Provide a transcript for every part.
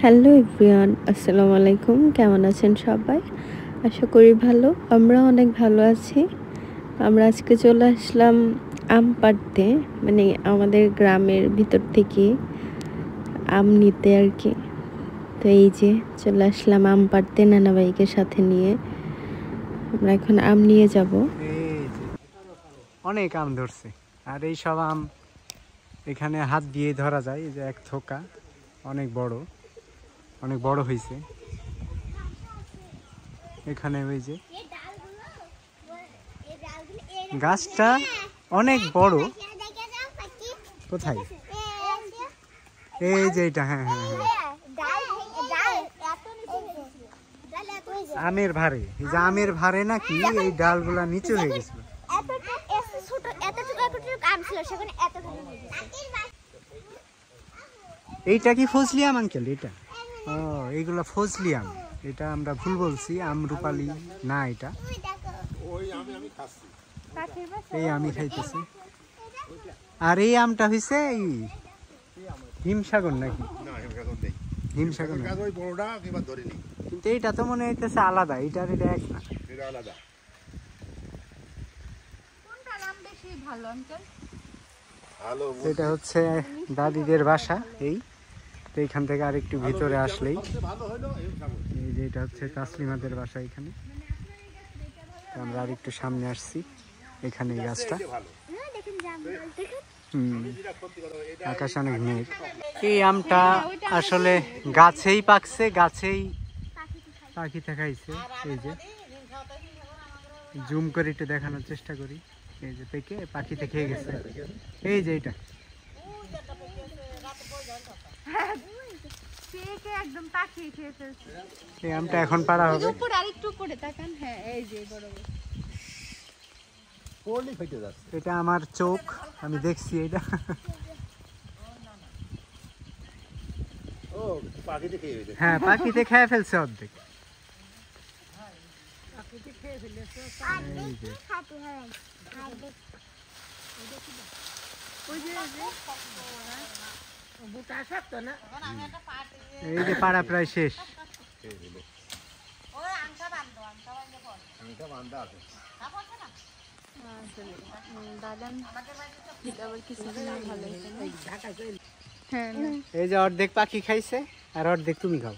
Hello everyone, আসসালামু আলাইকুম। কেমন আছেন সবাই? আশা করি ভালো। আমরা অনেক ভালো আছি। আমরা আজকে চলে আসলাম আম পাড়তে, মানে আমাদের গ্রামের ভিতর থেকে আম নিতে আর কি। তো এই যে চলে আসলাম আম পাড়তে নানাবাইকে সাথে নিয়ে। আমরা এখন আম নিয়ে যাব। অনেক আম ধরছে, আর এই সব আম এখানে হাত দিয়ে ধরা যায়। এই যে এক থোকা অনেক বড় হয়েছে। এখানে ওই যে গাছটা অনেক বড়। কোথায়? এই যে এটা, হ্যাঁ হ্যাঁ হ্যাঁ, আমের ভারে। এই যে আমের ভারে নাকি এই ডালগুলা নিচু হয়ে গেছিল। এইটা কি ফজলি আম আঙ্কেল? এটা ও, এইগুলা ফজলি আম। এটা আমরা ভুল বলছি, আম রূপালি না এটা। এই আমি খাইতেছি। আর এই আমটা হইছে এই হিমসাগর নাকি? হিমসাগর না, কিন্তু এইটা তো মনে হইতেছে আলাদা। এইটার এটা এক না, আলাদা। এটা হচ্ছে দাদিদের বাসা। এই তো এইখান থেকে আরেকটু ভিতরে আসলেই এই যে এটা হচ্ছে তাসলিমাদের বাসা। এখানে আমরা আরেকটু সামনে আসছি, এখানে এই গাছটা। আকাশ অনেক মেঘ। এই আমটা আসলে গাছেই পাকছে, গাছেই পাখিতে খাইছে। এই যে জুম করে একটু দেখানোর চেষ্টা করি। এই যে পেকে পাখিতে খেয়ে গেছে। এই যে এটা এই আমটা এখন পাড়া হবে। এটা আমার চোখ, আমি দেখছি এটা। হ্যাঁ, পাখিতে খেয়ে ফেলছে অর্ধেক। এই যে পাড়া প্রায় শেষ। এই যে অর্ধেক পাখি খাইছে আর অর্ধেক তুমি খাও।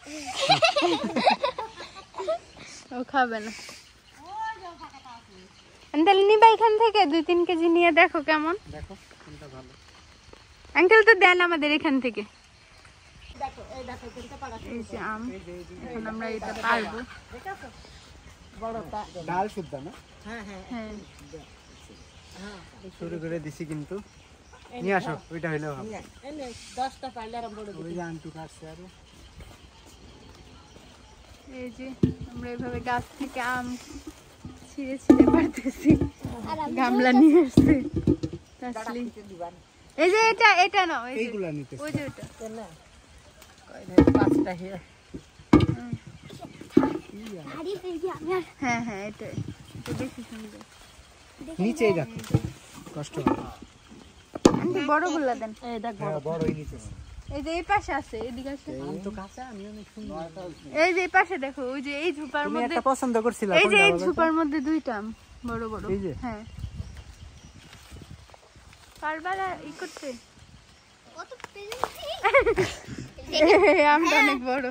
ও খাবে না। তাহলে নিবা এখান থেকে 2-3 কেজি নিয়ে দেখো কেমন। দেখো কোনটা ভালো। আঙ্কেল তো দেন আমাদের এখান থেকে। এই যে আম, এখন আমরা এটা পারবো। ডাল শুদ্ধ না? হ্যাঁ হ্যাঁ, শুরু করে দিছি, কিন্তু নিয়ে আসো ওইটা হইলেও হবে। 10টা পাইলে আর বড় ওই যে আন্টু কাটছে। আর এই যে আমরা এভাবে গাছ থেকে আম ছিঁড়ে ছিঁড়ে পারতেছি। গামলা নিয়ে আসছে তাসলি। এই যে এটা নাও, এই যে এইগুলা নিতে। ওই যে ওটা না 5টা হে। হ্যাঁ হ্যাঁ, এটা বেশি সুন্দর। নিচেই রাখো, কষ্ট হবে। বড়গুলা দেন। এই দেখ হ্যাঁ, বড়ই নিচে। এই যে এই পাশে আছে, এদিকে আছে। আম তো কাঁচা, আমি অনেক সুন্দর। এই যে এই পাশে দেখো, ওই যে এই ঝুপার তুমি মধ্যে একটা পছন্দ করছিলা, এই যে কোনটা এই বলো তো? ঝুপার মধ্যে 2টা আম বড় বড়। এই যে হ্যাঁ, পারবার ই করতে। আমটা অনেক বড়,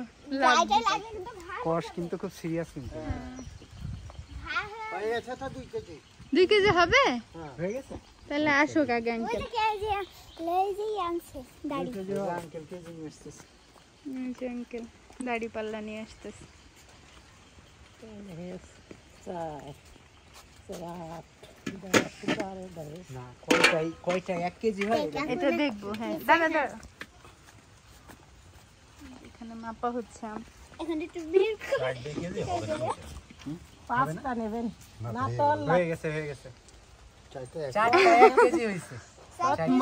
কষ কিন্তু খুব সিরিয়াস। কিন্তু 2 কেজি হবে। হয়ে গেছে। তাহলে আসো আগে আঙ্কেল। আঙ্কেল কেজি নিয়ে আসতেছে। আঙ্কেল দাড়ি পাল্লা নিয়ে আসতেছে। না, কয়টা 1 কেজি হয়? এটা দেখবো। হ্যাঁ, দাঁড়া দাঁড়া, এখানে মাপা হচ্ছে আম। এখন একটু বের করে 5টা নেবেন না তো হয়ে গেছে। 4টা 1 কেজি হইছে।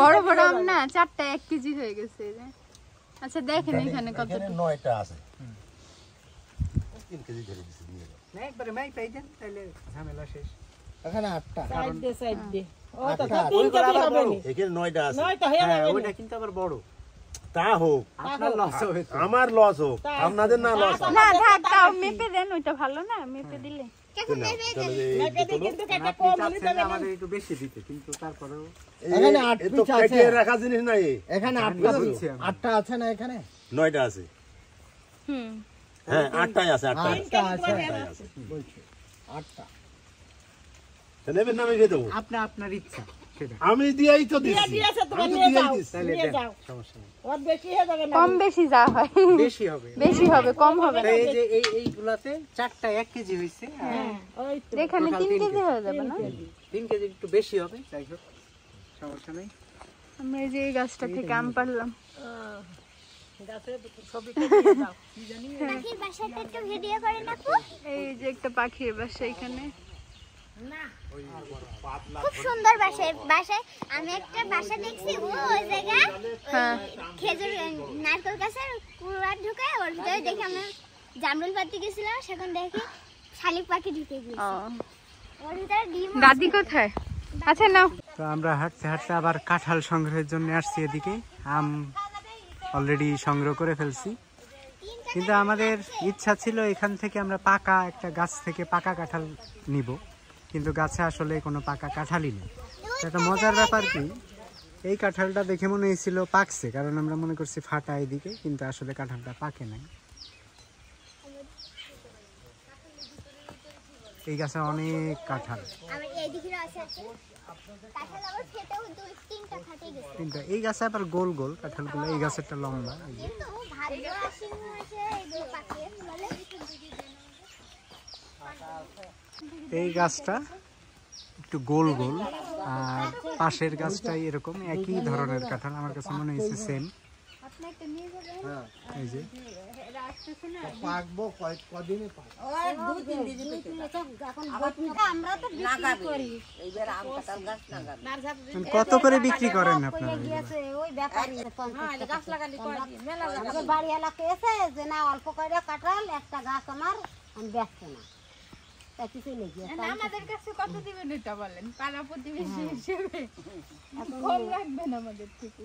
বড় বড় আম না, 4টা 1 কেজি হয়ে গেছে। আচ্ছা দেখেন এখানে কত। 9টা আছে। 3 কেজি ধরে দিছি নিয়ে যাও। না, একবারে মাই পাই দেন, তাহলে ঝামেলা শেষ। এখানে 8টা। সাইড দে ও তো 3 কেজি হবে না। এখানে 9টা আছে। 9টা হয়ে হ্যাঁ, যাবে। ওইটা কিন্তু আবার বড়। তা হোক, আপনার লস হবে তো। আমার লস হোক, আপনাদের না লস না থাক তাও মেপে দেন, ওইটা ভালো না মেপে দিলে। কিন্তু একটা আপনি কম হলে চাচ্ছেন তবে আমাদের একটু বেশি দিতে, কিন্তু তারপরেও এখানে 8 তো পিস আছে। কেটে রাখা জিনিস নাই, এখানে আমি 8টা বলছি আমি। 8টা আছে না এখানে? 9টা আছে। হুম হ্যাঁ 8টাই আছে, 8টাই 8টা আছে আছে। বলছি 8টা। তা নেবেন না আমি দিয়ে দেবো। আপনার ইচ্ছা সেটা, আমি দিয়েই তো দিচ্ছি, দিয়েছে তুমি আমি তো নিয়ে দিয়েই যাও দিচ্ছি। তাহলে নিয়ে দেন, যাও সমস্যা নেই। ওর বেশি হয়ে যাবে না কম বেশি যা হয় বেশি হবে। বেশি হবে কম হবে তো না। এই যে এইগুলাতে 4টা 1 কেজি হয়েছে, ওই তো এখানে total 3 তিন কেজি কেজি। হয়ে যাবে না? 3 কেজি একটু বেশি হবে, যাই হোক সমস্যা নেই। আমরা এই যে এই গাছটা থেকে আম পারলাম। গাছের ছবি নিয়ে যাও পাখির বাসাটা একটু ভিডিও করে নাকো। এই যে একটা পাখির বাসা এখানে। খুব সুন্দর বাসায় আমি একটা বাসা দেখছি ওই জায়গা হ্যাঁ খেজুর নারকেল গাছের কুড়া ঢুকে ওর ভিতরে দেখি আমরা জামরুল পাড়তে গেছিলাম, সেখানে দেখি শালিক পাখি ঢুকে গিয়েছে ও ওর ভিতরে ডিম। দাদি কোথায়? আচ্ছা নাও। তো আমরা হাঁটতে হাঁটতে আবার কাঁঠাল সংগ্রহের জন্য আসছি এদিকে। আম অলরেডি সংগ্রহ করে ফেলছি, কিন্তু আমাদের ইচ্ছা ছিল এখান থেকে আমরা পাকা একটা গাছ থেকে পাকা কাঁঠাল নিব, কিন্তু গাছে আসলে কোনো পাকা কাঁঠালই নেই। তো একটা মজার ব্যাপার কি, এই কাঁঠালটা দেখে মনে হয়েছিল পাকছে, কারণ আমরা মনে করছি ফাটা এদিকে, কিন্তু আসলে কাঁঠালটা পাকে নাই। এই গাছে অনেক কাঁঠাল, আমার এইদিকে আছে কাঁঠাল আবার খেতেও 2-3টা খাটে গেছে। কিন্তু এই গাছে আবার গোল গোল কাঁঠালগুলো, এই গাছেরটা লম্বা। এই যে কিন্তু ভাদ্র আশ্বিন মাসে এগুলো পাকে বলে। এই গাছটা একটু গোল গোল, আর পাশের গাছটাই এরকম একই ধরনের কাঁঠাল, আমার কাছে মনে হয়েছে সেম। এই যে পাকবো কদিনে পাকবো? ওই 2-3 দিন আমরা তো বিক্রি করি এইবার আম কাঁঠাল গাছ লাগাবো কত করে বিক্রি করেন আপনারা? ওই ব্যাপারী গাছ লাগালি কয়দিন মেলা লাগাবো বাড়ি এলাকা এসে যে না অল্প করে কাঁঠাল একটা গাছ আমার আমি বেচতে না তা কিছু লেগে আমাদের কাছে কত দিবেন এটা বলেন, পাড়া প্রতিবেশী হিসেবে কম রাখবেন আমাদের থেকে।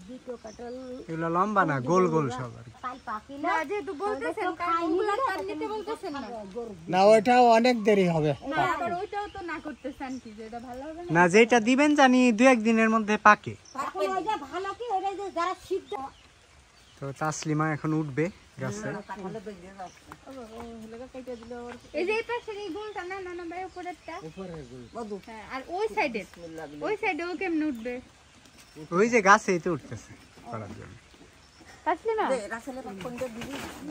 দুটো কাঁঠাল এগুলো লম্বা না, গোল গোল সব আর কি। কাল পাকিল না যেহেতু বলতেছেন ওগুলা তার নিতে বলতেছেন না, না ওইটাও অনেক দেরি হবে। না আবার ওইটাও তো না করতেছেন কি যে এটা ভালো হবে না। না, যেটা দিবেন জানি 2-1 দিনের মধ্যে পাকে। এখন ওই যে ভালো কি ওই যে যারা সিদ্ধ তো তাসলিমা এখন উঠবে গাছে। এই যে এই পাশের এই গোলটা না না না ভাই উপরেরটা, হ্যাঁ, আর ওই সাইডেও কেমনে উঠবে? ওই যে গাছেই তো উঠতেছে করার জন্য। তাসলিমা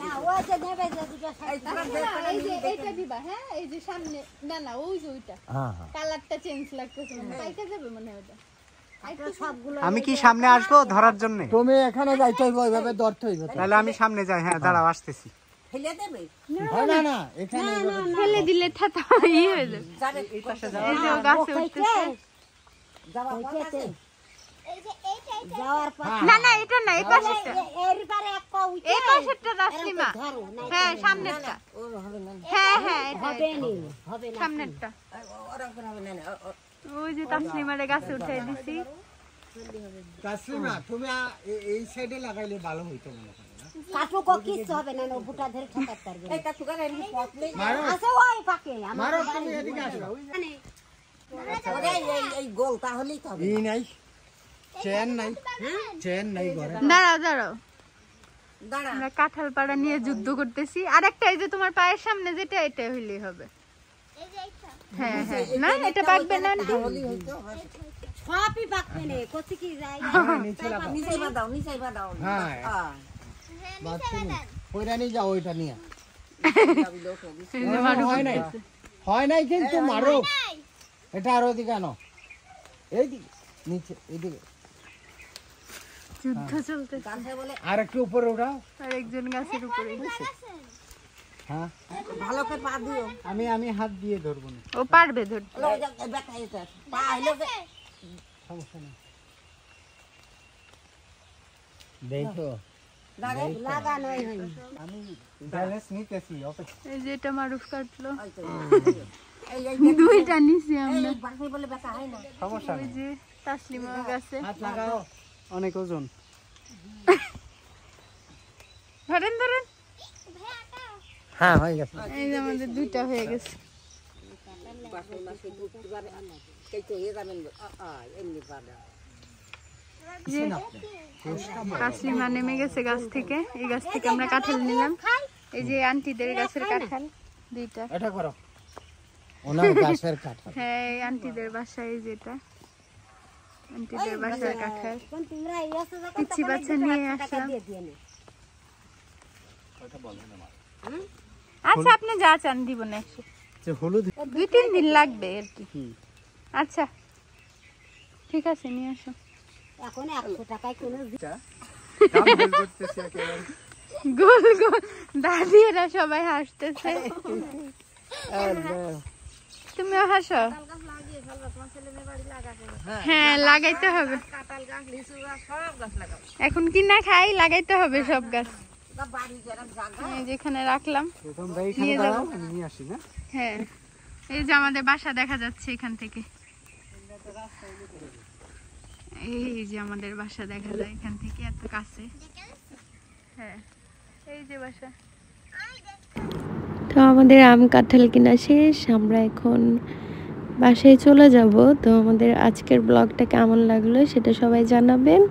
না ওই যে নেবে যে দুটো এই যে এইটা দিবা, হ্যাঁ এই যে সামনে না না ওই যে ওইটা কালারটা চেঞ্জ লাগতেছে, পাইতে যাবে মনে হয় ওটা। সবগুলো আমি কি সামনে আসবো ধরার জন্য? তুমি এখানে যাইতে হইব, ওইভাবে ধরতে হইব তো। তাহলে আমি সামনে যাই। হ্যাঁ দাঁড়াও, আসতেছি। ফেলে দেবে না না এখানে ফেলে দিলে ঠাতা ই হয়ে যাবে। এই যে ও গাছে উঠতেছে। এই যে এইটা যাওয়ার পর না না এটা না, এই পাশেরটা, এর পারে এক পা উঠে এই পাশেরটা তাসলিমা, ধরো না হ্যাঁ সামনেরটা, ও হবে না হ্যাঁ হ্যাঁ এটা হবে না হবে না সামনেরটা। ওরা হবে না ওই যে তাসলিমারে গাছে উঠাই দিছি। তাসলিমা তুমি এই সাইডে লাগাইলে ভালো হইতো মনে হয় না? কাটু কো কিছু হবে না ও বুটা ধরে ঠেকাতে পারবে এই কাটু করে এমনি পথ নেই মারো আছে ওই পাকে আমার মারো, তুমি এদিকে আসো। ওরে এই গোল তাহলেই তো হবে ই নাই, চেন নাই, চেন নাই ঘরে। দাঁড়াও দাঁড়াও, দাঁড়া আমরা কাঁঠাল পাড়া নিয়ে যুদ্ধ করতেছি। আরেকটা এই যে তোমার পায়ের সামনে যেটা, এটা হইলেই হবে। এই যে এইটা হ্যাঁ হ্যাঁ, না এটা পাকবে না আন্টি। সবই পাকবে না কোথি কি যায় নিচে বাদাও হ্যাঁ বাথরুম কইরা নিয়ে যাও ওইটা নিয়ে। হয় নাই কিন্তু মারো এটা, আর ওইদিকে আনো, এইদিকে নিচে এইদিকে, যুদ্ধ চলতেছে। গাছে বলে আর একটু উপরে উঠাও। আর একজন গাছের উপরে, হ্যাঁ ভালো করে পা দিও আমি হাত দিয়ে ধরবো না, ও পারবে ধরতে। ওই যে বেটা এটা পা হইলো যে সমস্যা নেই। দেখো লাগানোই হয় আমি ব্যালেন্স নিতেছি, অপেক্ষা। এই যে এটা মারুফ কাটলো, এই দুইটা নিছি আমরা। বাকি বলে বেটা হয় না সমস্যা ওই নেই, যে তাসলিমা গাছে। হাত লাগাও। অনেক ওজন। ধরেন ধরেন, হ্যাঁ হয়ে গেছে। এই যে আমাদের দুইটা হয়ে গেছে। যে তাসলিমা নেমে গেছে গাছ থেকে, এই গাছ থেকে আমরা কাঁঠাল নিলাম। এই যে আন্টিদের গাছের কাঁঠাল দুইটা। এটা করো, ওনার গাছের কাঁঠাল। হ্যাঁ, এই আন্টিদের বাসায় যেটা আন্টিদের বাসার কাঁঠাল পিচ্ছি বাচ্চা নিয়ে আসলাম। আচ্ছা আপনি যা চান দিব না, যে হলুদ 2-3 দিন লাগবে আর কি। আচ্ছা ঠিক আছে, নিয়ে আসো। এখন 100 টাকায় কোনো দাম বল করতেছে একেবারে। গোল গোল দাদিরা সবাই হাসতেছে, তুমিও হাসো। হ্যাঁ লাগাইতে হবে, এখন কি না খাই লাগাইতে হবে সব গাছ। যেখানে রাখলাম তোমরা এইখানে দাঁড়াও, আমি নিয়ে আসি না। হ্যাঁ, এই যে আমাদের বাসা দেখা যাচ্ছে এখান থেকে, এই যে আমাদের বাসা দেখা যায় এখান থেকে এত কাছে। হ্যাঁ, এই যে বাসা। তো আমাদের আম কাঁঠাল কিনা শেষ, আমরা এখন বাসায় চলে যাব। তো আমাদের আজকের ব্লগটা কেমন লাগলো সেটা সবাই জানাবেন,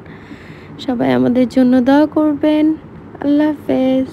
সবাই আমাদের জন্য দোয়া করবেন। আল্লাহ হাফেজ।